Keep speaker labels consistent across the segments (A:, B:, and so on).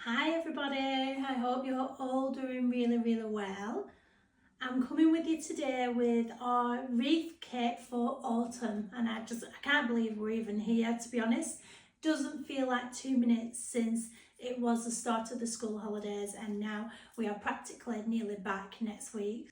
A: Hi everybody, I hope you're all doing really well. I'm coming with you today with our wreath kit for autumn, and I can't believe we're even here, to be honest. Doesn't feel like 2 minutes since it was the start of the school holidays, and now we are practically nearly back next week.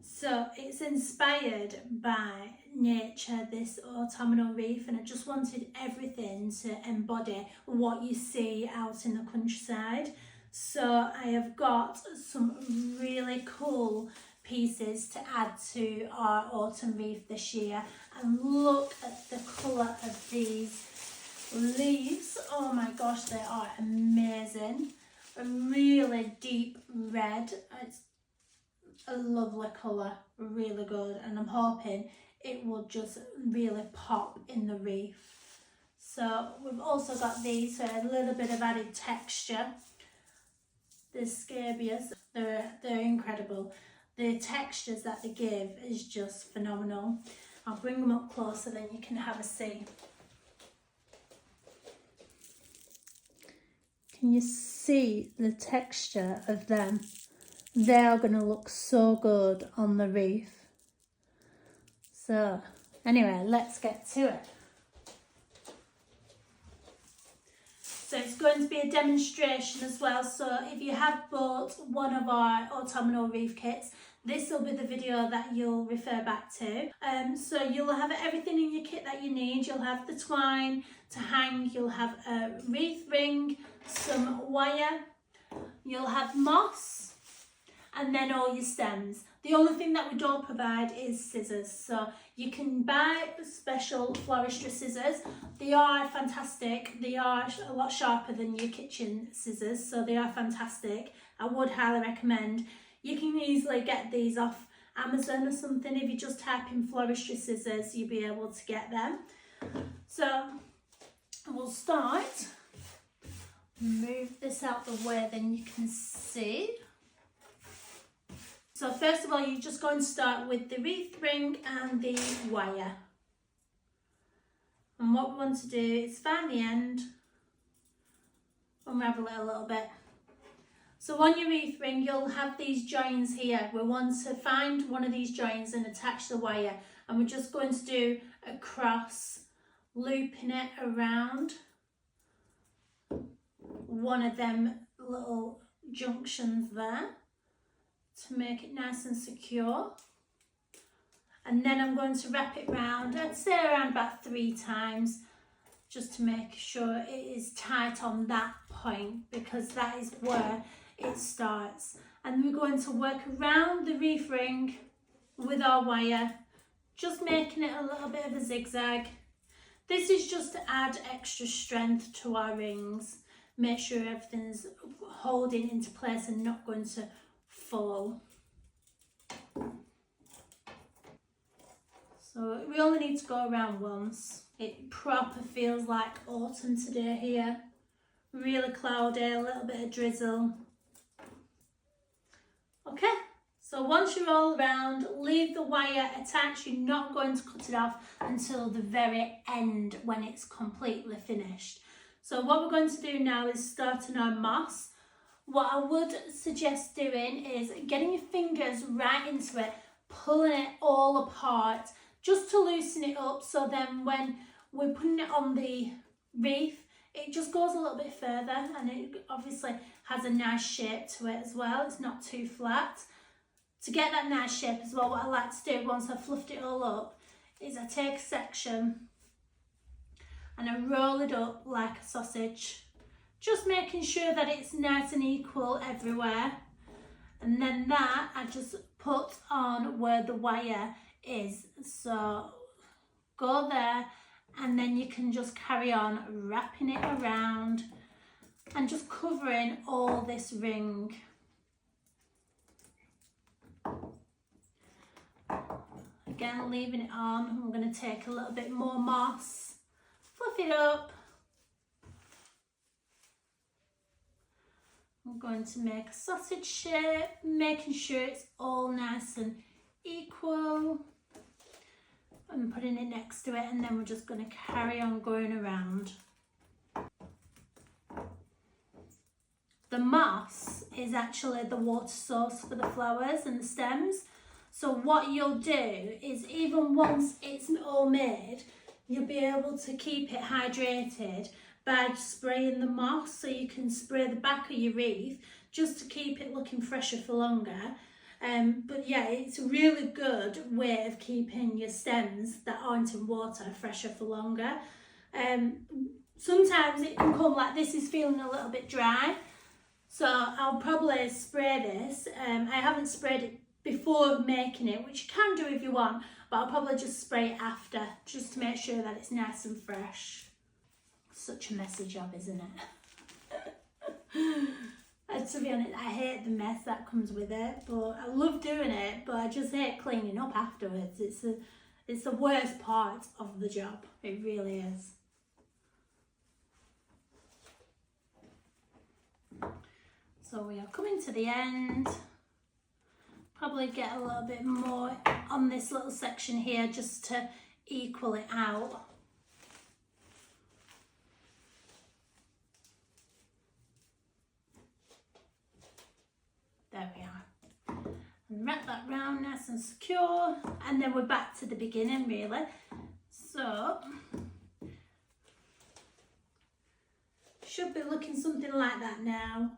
A: So it's inspired by nature, this autumnal wreath, and I just wanted everything to embody what you see out in the countryside. So I have got some really cool pieces to add to our autumn wreath this year, and look at the colour of these leaves. Oh my gosh, they are amazing. A really deep red. It's a lovely colour, really good, and I'm hoping it will just really pop in the wreath. So we've also got these for a little bit of added texture. The scabious, they're incredible. The textures that they give is just phenomenal. I'll bring them up closer then you can have a see. Can you see the texture of them? They are going to look so good on the wreath. So anyway, let's get to it. So it's going to be a demonstration as well. So if you have bought one of our autumnal wreath kits, this will be the video that you'll refer back to. So you'll have everything in your kit that you need. You'll have the twine to hang, you'll have a wreath ring, some wire, you'll have moss, and then all your stems. The only thing that we don't provide is scissors. So you can buy special floristry scissors. They are fantastic. They are a lot sharper than your kitchen scissors, so they are fantastic. I would highly recommend. You can easily get these off Amazon or something. If you just type in floristry scissors, you'll be able to get them. So we'll start. Move this out the way, then you can see. So first of all, you're just going to start with the wreath ring and the wire. And what we want to do is find the end, unravel it a little bit. So on your wreath ring, you'll have these joins here. We want to find one of these joins and attach the wire. And we're just going to do a cross, looping it around one of them little junctions there, to make it nice and secure. And then I'm going to wrap it round, I'd say around about 3 times, just to make sure it is tight on that point, because that is where it starts. And we're going to work around the wreath ring with our wire, just making it a little bit of a zigzag. This is just to add extra strength to our rings, make sure everything's holding into place and not going to fall. So we only need to go around once. It proper feels like autumn today here. Really cloudy, a little bit of drizzle. Okay, so once you're all around, leave the wire attached. You're not going to cut it off until the very end when it's completely finished. So what we're going to do now is starting our moss. What I would suggest doing is getting your fingers right into it, pulling it all apart, just to loosen it up, so then when we're putting it on the wreath, it just goes a little bit further, and it obviously has a nice shape to it as well. It's not too flat. To get that nice shape as well, what I like to do once I've fluffed it all up is I take a section and I roll it up like a sausage, just making sure that it's nice and equal everywhere. And then that I just put on where the wire is. So go there, and then you can just carry on wrapping it around and just covering all this ring. Again, leaving it on. I'm going to take a little bit more moss, fluff it up. I'm going to make a sausage shape, making sure it's all nice and equal. I'm putting it next to it, and then we're just going to carry on going around. the moss is actually the water source for the flowers and the stems. So what you'll do is, even once it's all made, you'll be able to keep it hydrated by spraying the moss. So you can spray the back of your wreath just to keep it looking fresher for longer. But yeah, it's a really good way of keeping your stems that aren't in water fresher for longer. Sometimes it can come like this is feeling a little bit dry, so I'll probably spray this. I haven't sprayed it before making it, which you can do if you want, but I'll probably just spray it after, just to make sure that it's nice and fresh. Such a messy job, isn't it? And to be honest, I hate the mess that comes with it, but I love doing it, but I just hate cleaning up afterwards. It's the worst part of the job. It really is. So we are coming to the end. Probably get a little bit more on this little section here just to equal it out. There we are. And wrap that round nice and secure, and then we're back to the beginning really. So should be looking something like that now.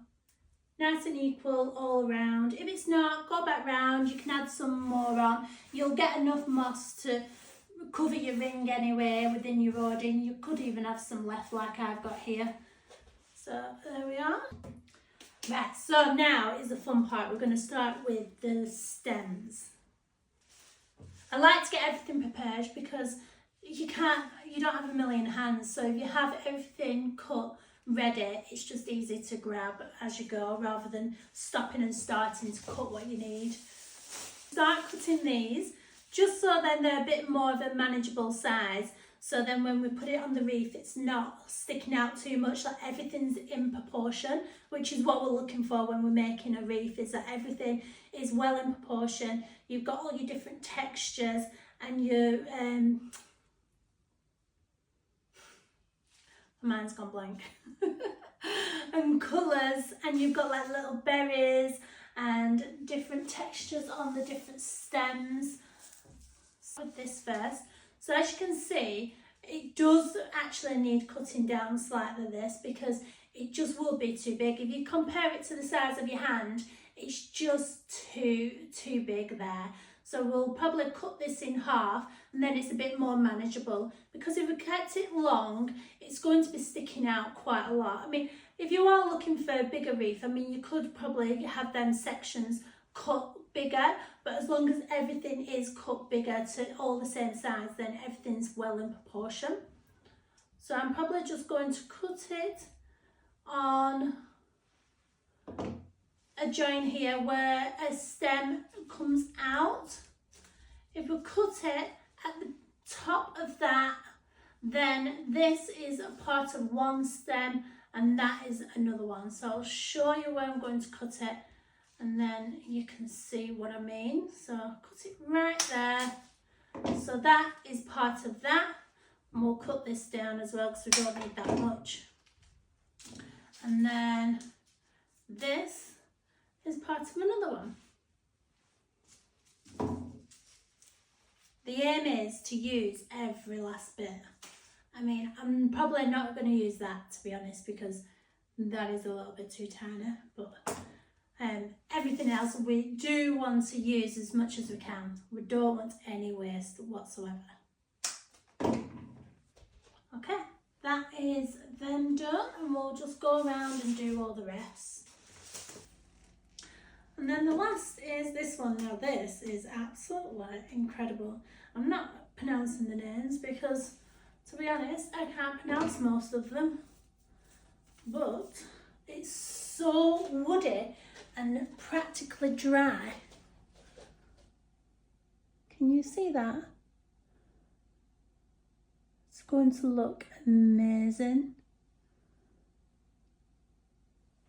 A: Nice and equal all around. If it's not, go back round, you can add some more on. You'll get enough moss to cover your ring anyway within your hoarding. You could even have some left like I've got here. So there we are. Right, so now is the fun part. We're going to start with the stems. I like to get everything prepared because you don't have a million hands. So if you have everything cut ready, it's just easy to grab as you go rather than stopping and starting to cut what you need. Start cutting these just so then they're a bit more of a manageable size, so then when we put it on the wreath it's not sticking out too much, like everything's in proportion, which is what we're looking for when we're making a wreath, is that everything is well in proportion. You've got all your different textures and your mine's gone blank. And colours, and you've got like little berries and different textures on the different stems. So with this first, so as you can see, it does actually need cutting down slightly this, because it just will be too big. If you compare it to the size of your hand, it's just too big there. So we'll probably cut this in half, and then it's a bit more manageable, because if we kept it long, it's going to be sticking out quite a lot. I mean, if you are looking for a bigger wreath, I mean, you could probably have them sections cut bigger, but as long as everything is cut bigger to all the same size, then everything's well in proportion. So I'm probably just going to cut it on a join here where a stem comes out. If we cut it at the top of that, then this is a part of one stem and that is another one. So I'll show you where I'm going to cut it, and then you can see what I mean. So I'll cut it right there. So that is part of that, and we'll cut this down as well because we don't need that much. And then this is part of another one. The aim is to use every last bit. I mean, I'm probably not going to use that, to be honest, because that is a little bit too tiny, but everything else we do want to use as much as we can. We don't want any waste whatsoever. Okay, that is them done, and we'll just go around and do all the rest. And then the last is this one. Now this is absolutely incredible. I'm not pronouncing the names because, to be honest, I can't pronounce most of them, but it's so woody and practically dry. Can you see that? It's going to look amazing.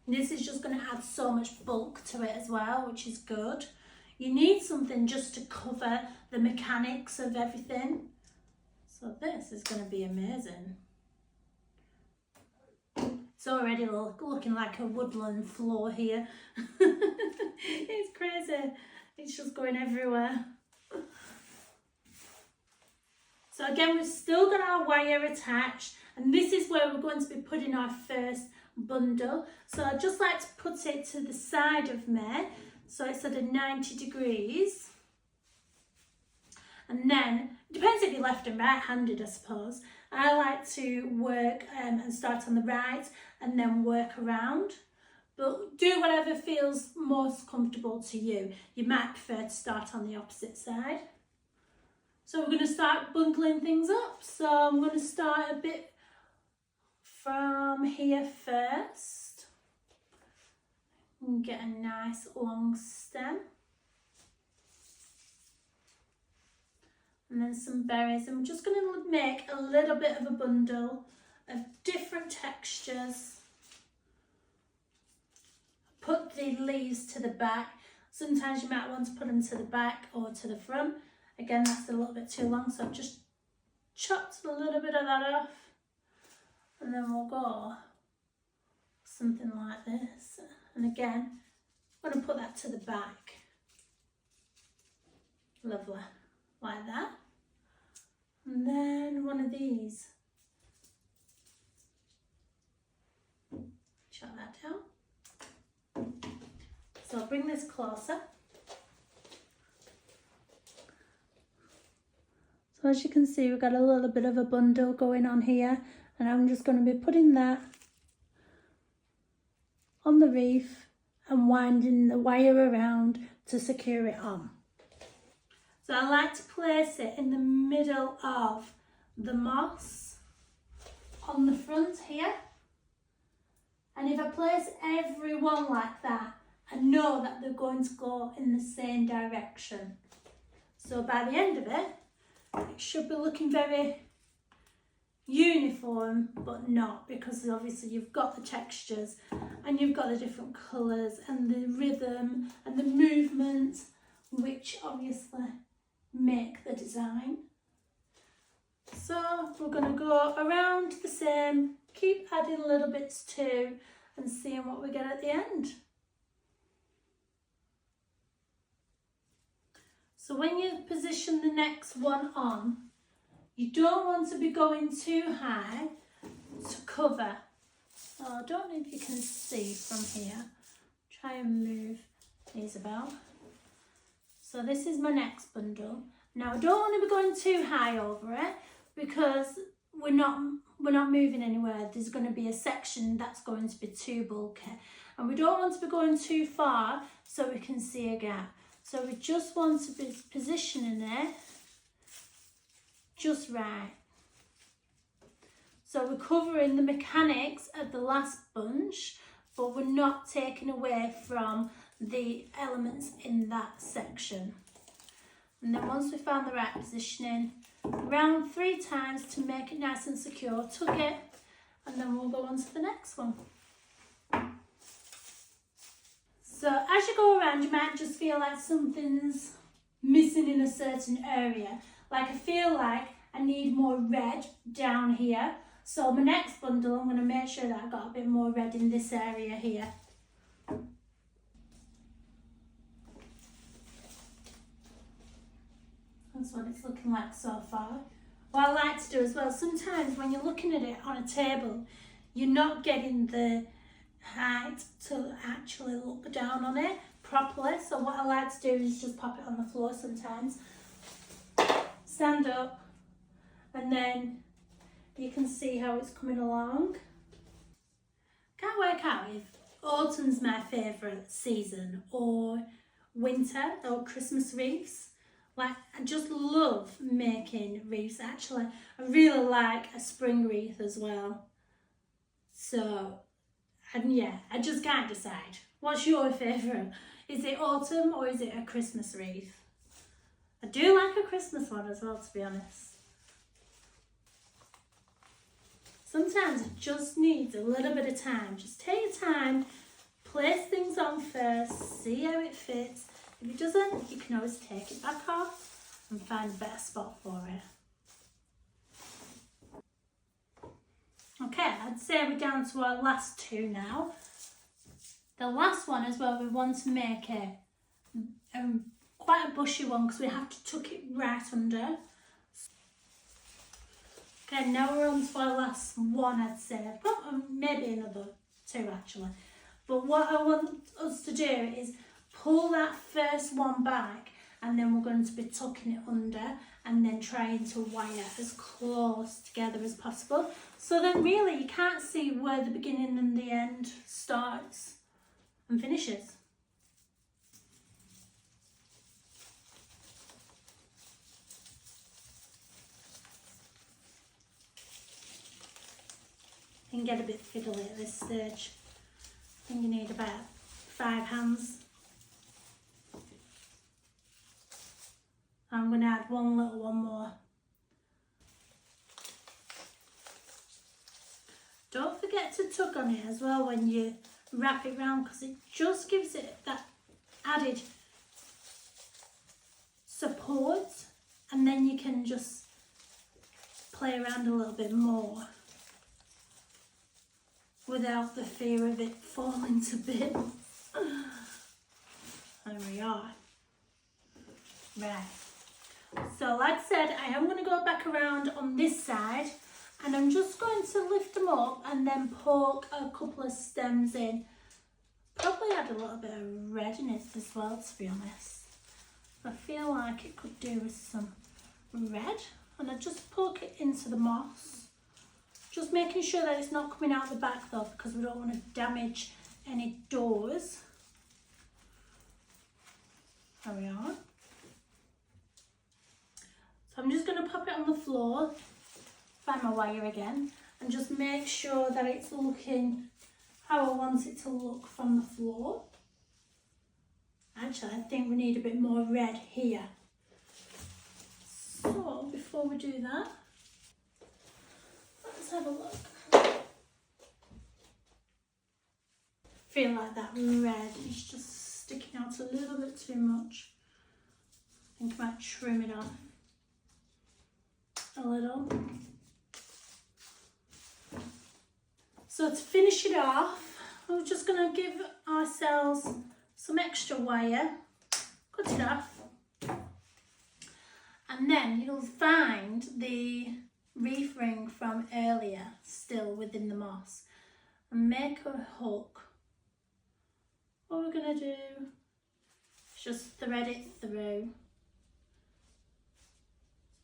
A: This is just going to add so much bulk to it as well, which is good. You need something just to cover the mechanics of everything. So this is going to be amazing. It's It's already looking like a woodland floor here. It's crazy. It's just going everywhere. So again, we've still got our wire attached, and this is where we're going to be putting our first bundle. So I'd just like to put it to the side of me, so it's at a 90 degrees. And then, it depends if you're left and right-handed, I suppose. I like to work and start on the right and then work around. But do whatever feels most comfortable to you. You might prefer to start on the opposite side. So we're going to start bundling things up. So I'm going to start a bit from here first. And get a nice long stem. And then some berries. And we're just going to make a little bit of a bundle of different textures. Put the leaves to the back. Sometimes you might want to put them to the back or to the front. Again, that's a little bit too long, so I've just chopped a little bit of that off. And then we'll go something like this. And again, I'm going to put that to the back. Lovely. Like that. And then one of these. Chop that down. So I'll bring this closer. So as you can see, we've got a little bit of a bundle going on here, and I'm just going to be putting that on the wreath and winding the wire around to secure it on. So I like to place it in the middle of the moss on the front here. And if I place every one like that, I know that they're going to go in the same direction. So by the end of it, it should be looking very uniform, but not, because obviously you've got the textures and you've got the different colours and the rhythm and the movement, which obviously make the design. So we're going to go around the same, keep adding little bits too, and seeing what we get at the end. So when you position the next one on, you don't want to be going too high to cover. Oh, I don't know if you can see from here. Try and move these about. So this is my next bundle. Now I don't want to be going too high over it, because we're not moving anywhere. There's going to be a section that's going to be too bulky, and we don't want to be going too far so we can see a gap. So we just want to be positioning it just right. So we're covering the mechanics of the last bunch, but we're not taking away from the elements in that section. And then once we found the right positioning, round 3 times to make it nice and secure, tuck it, and then we'll go on to the next one. So as you go around, you might just feel like something's missing in a certain area. Like I feel like I need more red down here. So my next bundle, I'm going to make sure that I've got a bit more red in this area here. That's what it's looking like so far. What I like to do as well, sometimes when you're looking at it on a table, you're not getting the height to actually look down on it properly. So what I like to do is just pop it on the floor sometimes, stand up, and then you can see how it's coming along. Can't work out if autumn's my favourite season or winter or Christmas wreaths. Like, I just love making wreaths. Actually, I really like a spring wreath as well. So, and yeah, I just can't decide. What's your favourite? Is it autumn or is it a Christmas wreath? I do like a Christmas one as well, to be honest. Sometimes it just needs a little bit of time. Just take your time, place things on first, see how it fits. If it doesn't, you can always take it back off and find a better spot for it. Okay, I'd say we're down to our last two now. The last one as well, we want to make it quite a bushy one because we have to tuck it right under. Okay, now we're on to our last one, I'd say. Probably, maybe another two actually. But what I want us to do is pull that first one back, and then we're going to be tucking it under and then trying to wire as close together as possible. So then really you can't see where the beginning and the end starts and finishes. It can get a bit fiddly at this stage. I think you need about 5 hands. I'm going to add one little one more. Don't forget to tug on it as well when you wrap it round, because it just gives it that added support, and then you can just play around a little bit more without the fear of it falling to bits. There we are. Right. So like I said, I am going to go back around on this side, and I'm just going to lift them up and then poke a couple of stems in. Probably add a little bit of red in it as well, to be honest. I feel like it could do with some red, and I just poke it into the moss. Just making sure that it's not coming out the back though, because we don't want to damage any doors. There we are. So I'm just going to pop it on the floor, find my wire again, and just make sure that it's looking how I want it to look from the floor. Actually, I think we need a bit more red here. So before we do that, let's have a look. Feel like that red is just sticking out a little bit too much. I think I might trim it off a little. So to finish it off, we're just going to give ourselves some extra wire, cut it off, and then you'll find the wreath ring from earlier still within the moss, and make a hook. What we're going to do is just thread it through.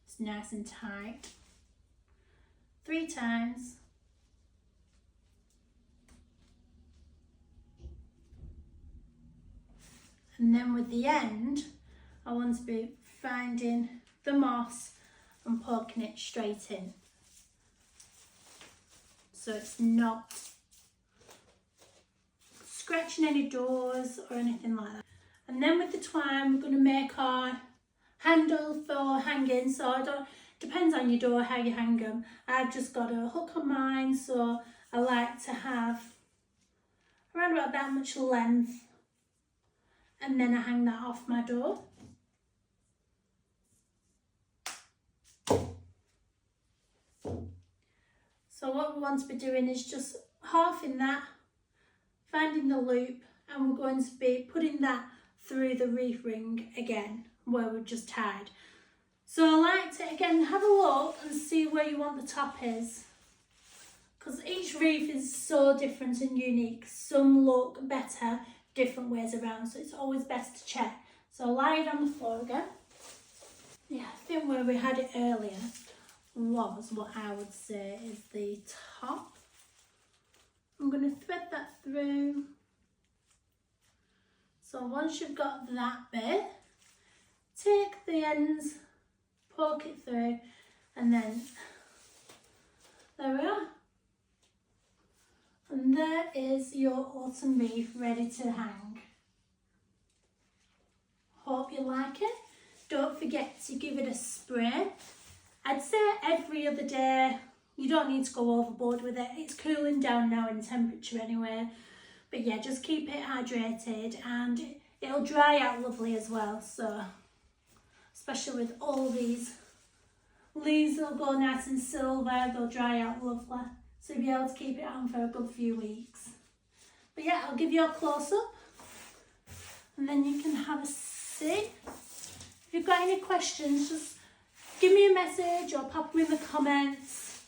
A: It's nice and tight. 3 times. And then with the end, I want to be finding the moss and poking it straight in. So it's not scratching any doors or anything like that. And then with the twine, we're going to make our handle for hanging. So I don't, depends on your door how you hang them. I've just got a hook on mine, so I like to have around about that much length, and then I hang that off my door. So what we want to be doing is just halving that, finding the loop, and we're going to be putting that through the wreath ring again where we've just tied. So I like to again have a look and see where you want the top is, because each wreath is so different and unique. Some look better different ways around, so it's always best to check. So lie it on the floor again. Yeah, I think where we had it earlier was what I would say is the top. I'm going to thread that through. So once you've got that bit, take the ends, poke it through, and then there we are. And there is your autumn wreath ready to hang. Hope you like it. Don't forget to give it a spray. I'd say every other day. You don't need to go overboard with it. It's cooling down now in temperature anyway. But yeah, just keep it hydrated, and it'll dry out lovely as well. So, especially with all these leaves, they'll go nice and silver, they'll dry out lovely. So you'll be able to keep it on for a good few weeks. But yeah, I'll give you a close-up and then you can have a see. If you've got any questions, just give me a message or pop them in the comments.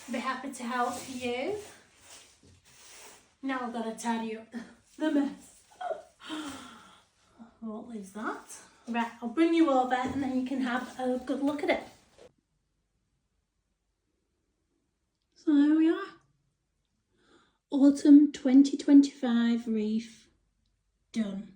A: I'll be happy to help you. Now I've got to tidy up the mess. I won't lose that. Right, I'll bring you over and then you can have a good look at it. So there we are. Autumn 2025 wreath done.